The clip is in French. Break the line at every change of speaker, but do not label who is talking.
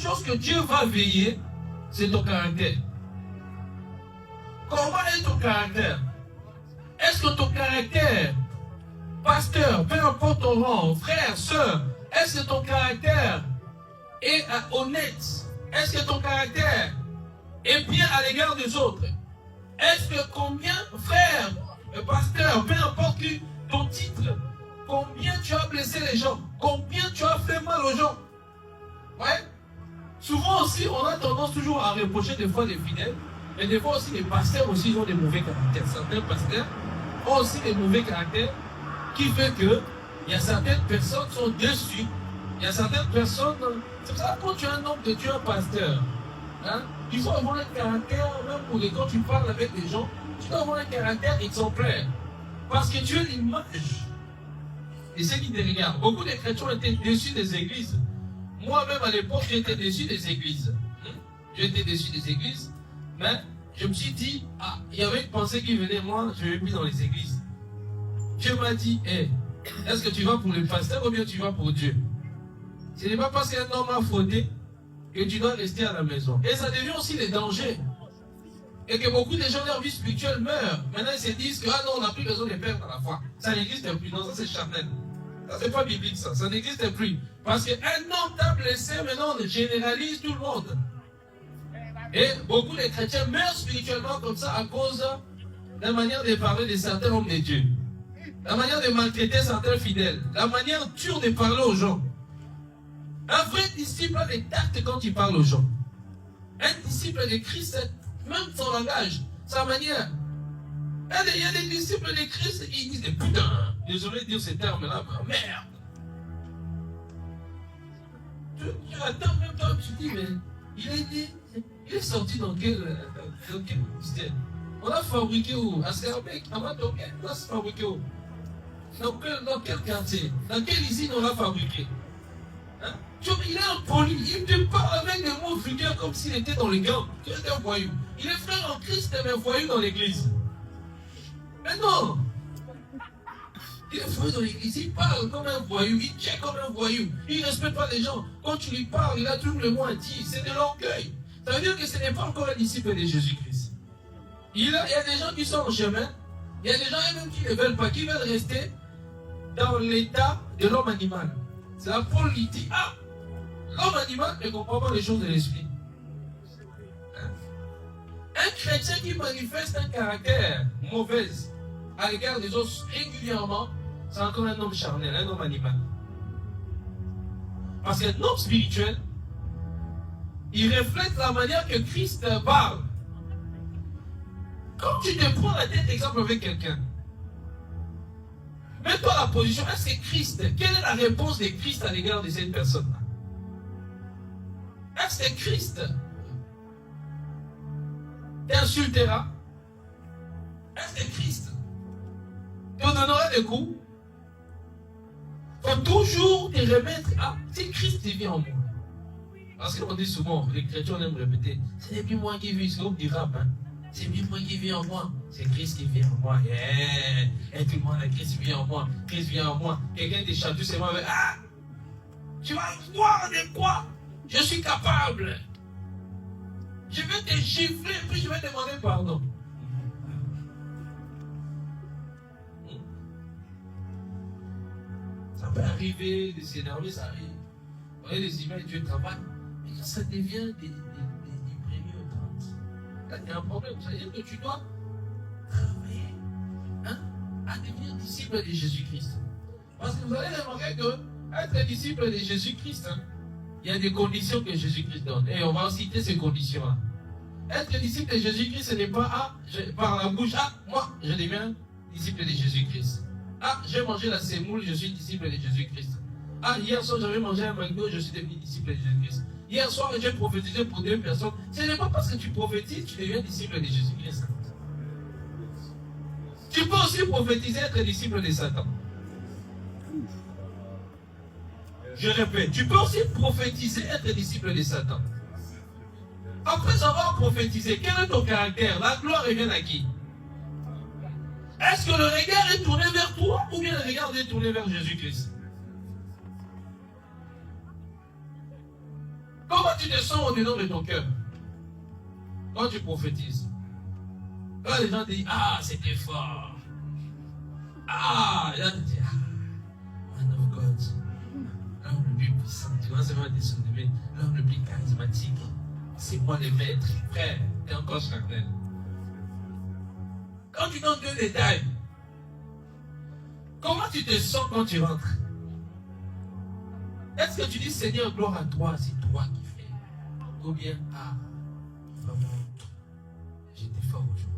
chose que Dieu va veiller, c'est ton caractère. Comment est ton caractère? Est-ce que ton caractère, pasteur, peu importe ton rang, frère, soeur, est-ce que ton caractère est honnête? Est-ce que ton caractère est bien à l'égard des autres? Est-ce que combien, frère, pasteur, peu importe ton titre, combien tu as blessé les gens? Combien tu as fait mal aux gens? Ouais. Souvent aussi, on a tendance toujours à reprocher des fois les fidèles, mais des fois aussi les pasteurs aussi ils ont des mauvais caractères. Certains pasteurs ont aussi des mauvais caractères qui fait que il y a certaines personnes qui sont déçues. Il y a certaines personnes, c'est pour ça que quand tu es un homme de Dieu, un pasteur, hein, il faut avoir un caractère, même pour les, quand tu parles avec les gens, tu dois avoir un caractère exemplaire. Parce que tu es l'image. Et ceux qui te regardent, beaucoup de chrétiens étaient déçus des églises. Moi-même à l'époque, j'étais déçu des églises. J'étais déçu des églises, mais je me suis dit, ah, il y avait une pensée qui venait, moi, je vais plus dans les églises. Dieu m'a dit, hey, est-ce que tu vas pour le pasteur ou bien tu vas pour Dieu? Ce n'est pas parce qu'un homme a fauté que tu dois rester à la maison. Et ça devient aussi des dangers. Et que beaucoup de gens, leur vie spirituelle meurent. Maintenant, ils se disent que, ah non, on n'a plus besoin de perdre à la foi. Ça n'existe plus. Non, ça c'est charnel. Ça, c'est pas biblique, ça. Ça n'existe plus. Parce qu'un homme t'a blessé, maintenant, on généralise tout le monde. Et beaucoup de chrétiens meurent spirituellement comme ça à cause de la manière de parler de certains hommes de Dieu. La manière de maltraiter certains fidèles. La manière dure de parler aux gens. Un vrai disciple a des tacts quand il parle aux gens. Un disciple de Christ, même son langage, sa manière. Il y a des disciples de Christ, ils disent putain, désolé de dire ces termes-là, merde. Tu attends même toi, tu dis, mais il est sorti dans quel système? On l'a fabriqué où? À Scarbeck, à Matoké, on l'a fabriqué où? Dans quel quartier? Dans quelle usine on l'a fabriqué? Hein? Il est impoli, il te parle avec des mots vulgaires comme s'il était dans les gangs. Tu es un voyou. Il est frère en Christ, mais voyou dans l'église. Mais non! Il est voyou dans l'église, il parle comme un voyou, il check comme un voyou. Il ne respecte pas les gens. Quand tu lui parles, il a toujours le mot à dire. C'est de l'orgueil. Ça veut dire que ce n'est pas encore un disciple de Jésus-Christ. Il y a des gens qui sont en chemin. Il y a des gens même qui ne veulent pas, qui veulent rester dans l'état de l'homme animal. C'est là Paul lui dit, ah, l'homme animal ne comprend pas les choses de l'esprit. Un chrétien qui manifeste un caractère mauvais à l'égard des autres régulièrement, c'est encore un homme charnel, un homme animal. Parce qu'un homme spirituel, il reflète la manière que Christ parle. Quand tu te prends la tête, exemple, avec quelqu'un, mets-toi la position, est-ce que Christ, quelle est la réponse de Christ à l'égard de cette personne-là? Est-ce que Christ t'insultera? Est-ce que Christ te donnera des coups? Il faut toujours te remettre à si Christ vit en moi. Parce qu'on dit souvent, les chrétiens aiment répéter, ce n'est plus moi qui vis, c'est comme du rap, hein. C'est plus moi qui vis en moi, c'est Christ qui vit en moi. Et tout le monde, Christ vit en moi, Christ vit en moi. Quelqu'un te chante, c'est moi, ah, tu vas voir de quoi je suis capable. Je vais te gifler, puis je vais te demander pardon. Ça peut arriver de s'énerver, ça arrive. On a des images, Dieu travaille, mais quand ça devient des premiers au 30. Là, il y a un problème. Ça veut dire que tu dois travailler, hein, à devenir disciple de Jésus-Christ. Parce que vous allez remarquer que être disciple de Jésus-Christ, hein, il y a des conditions que Jésus-Christ donne. Et on va citer ces conditions-là. Être disciple de Jésus-Christ, ce n'est pas par la bouche, moi, je deviens disciple de Jésus-Christ. J'ai mangé la sémoule, je suis disciple de Jésus-Christ. Hier soir, j'avais mangé un McDo, je suis devenu disciple de Jésus-Christ. Hier soir, j'ai prophétisé pour 2 personnes. Ce n'est pas parce que tu prophétises, tu deviens disciple de Jésus-Christ. Tu peux aussi prophétiser, être disciple de Satan. Je répète, tu peux aussi prophétiser, être disciple de Satan. Après avoir prophétisé, quel est ton caractère? La gloire revient à qui? Est-ce que le regard est tourné vers toi ou bien le regard est tourné vers Jésus-Christ? Comment tu te sens au-dedans de ton cœur quand tu prophétises? Quand les gens disent, ah, c'était fort. Ah, les gens te disent, ah, man of God. L'homme le plus puissant. Tu vois, c'est pas des souvenirs. L'homme le plus charismatique. C'est moi le maître. Frère, t'es encore charnel. Quand tu donnes deux détails, comment tu te sens quand tu rentres? Est-ce que tu dis, Seigneur, gloire à toi, c'est toi qui fais? Ou bien, ah, vraiment, j'étais fort aujourd'hui.